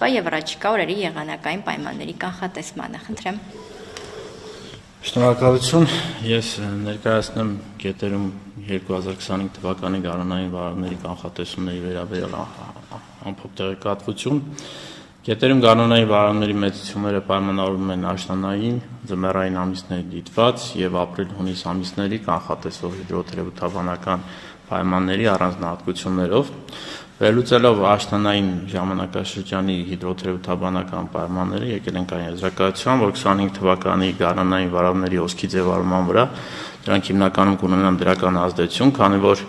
եւ առաջիկա օրերի եղանակային պայմանների կանխատեսմանը։ Խնդրեմ։ Շնորհակալություն։ Ես ներկայացնեմ Գետերում 2025 թվականի գարնանային վարակների կանխատեսումների վերաբերյալ ամփոփ տեղեկատվություն։ Գետերում գարնանային վարակների մեծությունները պայմանավորվում են աշնանային, ձմեռային ամիսների դիտված եւ ապրիլ-հունիս ամիսների կանխատեսվող հիդրոթերապևտաբանական պայմանների առանձնահատկություններով։ Վերլուծելով աշնանային ժամանակաշրջանի հիդրոթերապևտաբանական պայմանները եկել ենք այն եզրակացության, որ 25 թվականի գարնանային վարակների հոսքի ձևավորման վրա դրանք հիմնականում կունենան դրական ազդեցություն, քանի որ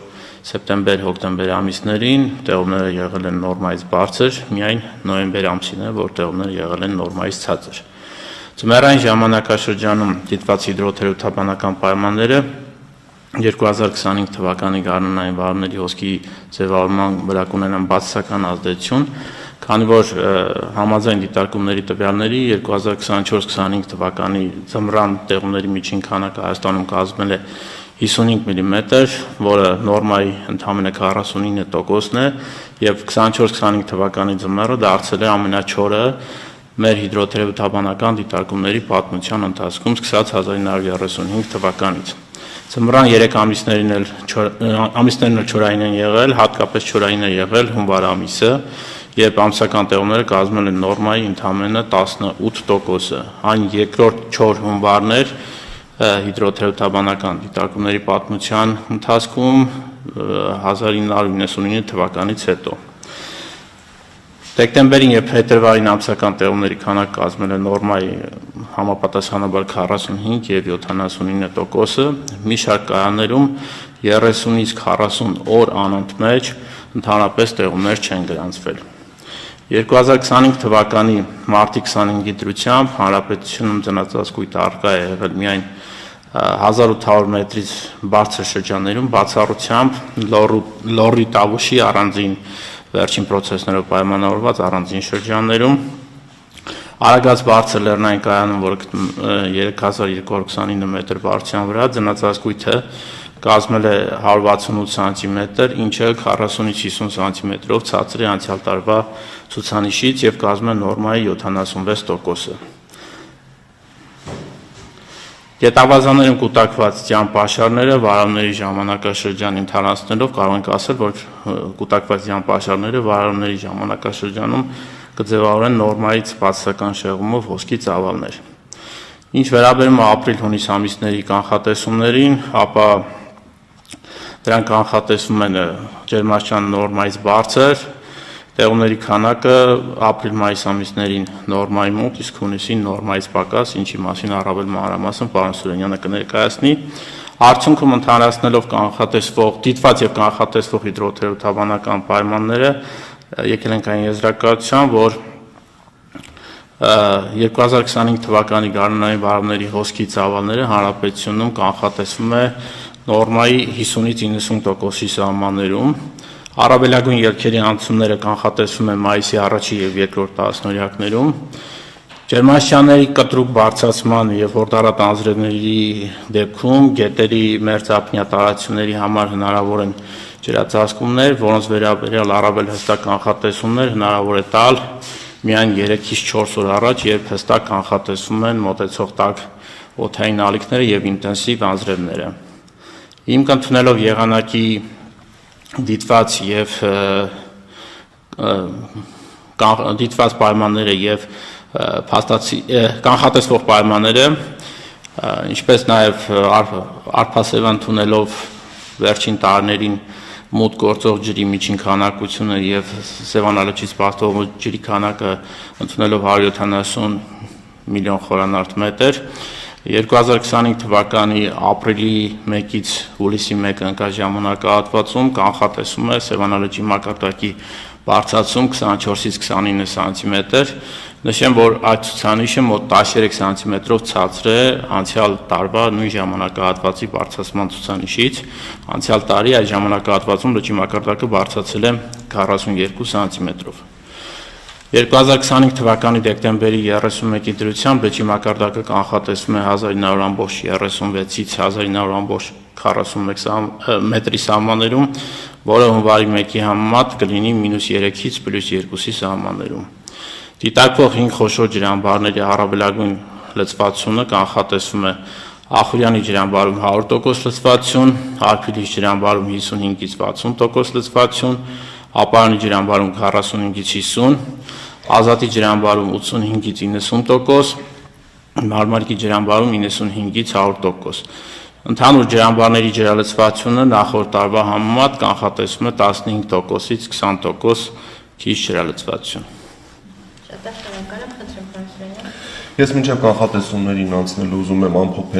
սեպտեմբեր-հոկտեմբեր ամիսներին տեղումները եղել են նորմայից բարձր, միայն նոյեմբեր ամսին է, որ տեղումները եղել են նորմայից ցածր։ Ձմեռային ժամանակաշրջանում դիտված հիդրոթերապևտաբանական պայմանները 2025 թվականի գարնանային վարակների հոսքի ձևավորման վրա կունենան բացասական ազդեցություն, քանի որ համաձայն դիտարկումների տվյալների 2024-25 թվականի ձմռան տեղումների միջին քանակը Հայաստանում կազմել է 55 մմ, որը նորմայի ընդամենը 49%-ն է, եւ 24-25 թվականի ձմեռը դարձել է ամենաչորը մեր հիդրոթերապևտաբանական դիտարկումների պատմության ընթացքում սկսած 1935 թվականից։ Ձմռան 3 ամիսներն էլ չորային են եղել, հատկապես չորային է եղել հունվար ամիսը, երբ ամսական տեղումները կազմել են նորմայի ընդամենը 18%-ը։ Այն երկրորդ չոր հունվարն էր հիդրոթերապևտաբանական դիտարկումների պատմության ընթացքում 1999 թվականից հետո։ Դեկտեմբերին եւ փետրվարին ամսական տեղումների քանակը կազմել է նորմայի համապատասխանաբար 45 եւ 79%-ը, մի շարք կայաններում 30-ից 40 օր անընդմեջ ընդհանրապես տեղումներ չեն գրանցվել։ 2025 թվականի մարտի 25-ի դրությամբ հանրապետությունում ծնածածկույթ առկա է եղել միայն 1800 մետրից բարձր շրջաններում, բացառությամբ Լոռի Տավուշի առանձին վերջին պրոցեսներով պայմանավորված առանձին շրջաններում, Արագած բարձր լեռնային կայանում, որը 3229 մետր բարձրության վրա, ծնածածկույթը կազմել է 168 սանտիմետր, ինչը 40-ից 50 սանտիմետրով ցածր է անցյալ տարվա ցուցանիշից եւ կազմել է նորմայի 76%-ը։ Գետավազաներում կուտակված ջրապաշարները վարակների ժամանակաշրջան ընդհանրացնելով կարող ենք ասել, որ կուտակված ջրապաշարները վարակների ժամանակաշրջանում կձևավորեն նորմայից բացասական շեղումով հոսքի ծավալներ։ Ինչ վերաբերում է ապրիլ-հունիս ամիսների կանխատեսումներին, ապա դրանք կանխատեսվում են ջերմաստիճան նորմայից բարձր, տեղումների քանակը ապրիլ-մայիս ամիսներին նորմայի մոտ, իսկ հունիսին նորմայից պակաս, ինչի մասին առավել մանրամասն պարոն Սուրենյանը կներկայացնի։ Արդյունքում ընդհանրացնելով դիտված եւ կանխատեսվող հիդրոթերապևտաբանական պայմանները եկել ենք այն եզրակացության, որ 2025 թվականի գարնանային վարակների հոսքի ծավալները հանրապետությունում կանխատեսվում է նորմայի 50-ից 90%-ի սահմաններում։ Առավելագույն ելքերի անցումները կանխատեսվում են մայիսի առաջին եւ երկրորդ տասնօրյակներում։ Ջերմաստիճանների կտրուկ բարձրացման եւ հորդառատ անձրևների դեպքում գետերի մերձափնյա տարածությունների համար հնարավոր են ջրածածկումներ, որոնց վերաբերյալ առավել հստակ կանխատեսումներ հնարավոր է տալ միայն 3-ից 4 օր առաջ, երբ հստակ կանխատեսվում են մոտեցող տաք օդային ալիքները եւ ինտենսիվ անձրևները։ Հիմք ընդունելով եղանակի դիտված պայմանները եւ կանխատեսվող պայմանները, ինչպես նաեւ առփասև ընդունելով վերջին տարիներին մոտ գործող ջրի միջին քանակությունը եւ Սևանալճից բացվող ջրի քանակը ընդունելով 170 միլիոն խորանարդ մետր, 2025 թվականի ապրիլի 1-ից հուլիսի 1 ընկած ժամանակահատվածում կանխատեսվում է Սևանալճի մակարդակի բարձրացում 24-ից 29 սանտիմետր։ Նշեմ, որ այդ ցուցանիշը մոտ 13 սանտիմետրով ցածր է անցյալ տարվա նույն ժամանակահատվածի բարձրացման ցուցանիշից։ Անցյալ տարի այդ ժամանակահատվածում լճի մակարդակը բարձրացել է 42 սանտիմետրով։ 2025 թվականի դեկտեմբերի 31-ի դրությամբ լճի մակարդակը կանխատեսվում է 1936-ից 1941 մետրի սահմաններում, որը հունվարի 1-ի համեմատ կլինի -3-ից +2-ի սահմաններում։ Դիտարկվող 5 խոշոր ջրամբարների առավելագույն լցվածությունը կանխատեսվում է Ախուրյանի ջրամբարում 100% լցվածություն, Արփիլից ջրամբարում 55-ից 60% լցվածություն, Ապարանի ջրամբարում 45-ից 50, Ազատի ջրամբարում 85-ից 90%, Մարմարքի ջրամբարում 95-ից 100%։ Ընդհանուր ջրամբարների ջրալցվածությունը նախորդ տարվա համեմատ կանխատեսվում է 15%-ից 20% քիչ ջրալցվածություն։ Շատ շնորհակալ եմ, խնդրեմ պարոն Սուրենյան։ Ես մինչև կանխատեսումներին անցնելու ուզում եմ ամփոփել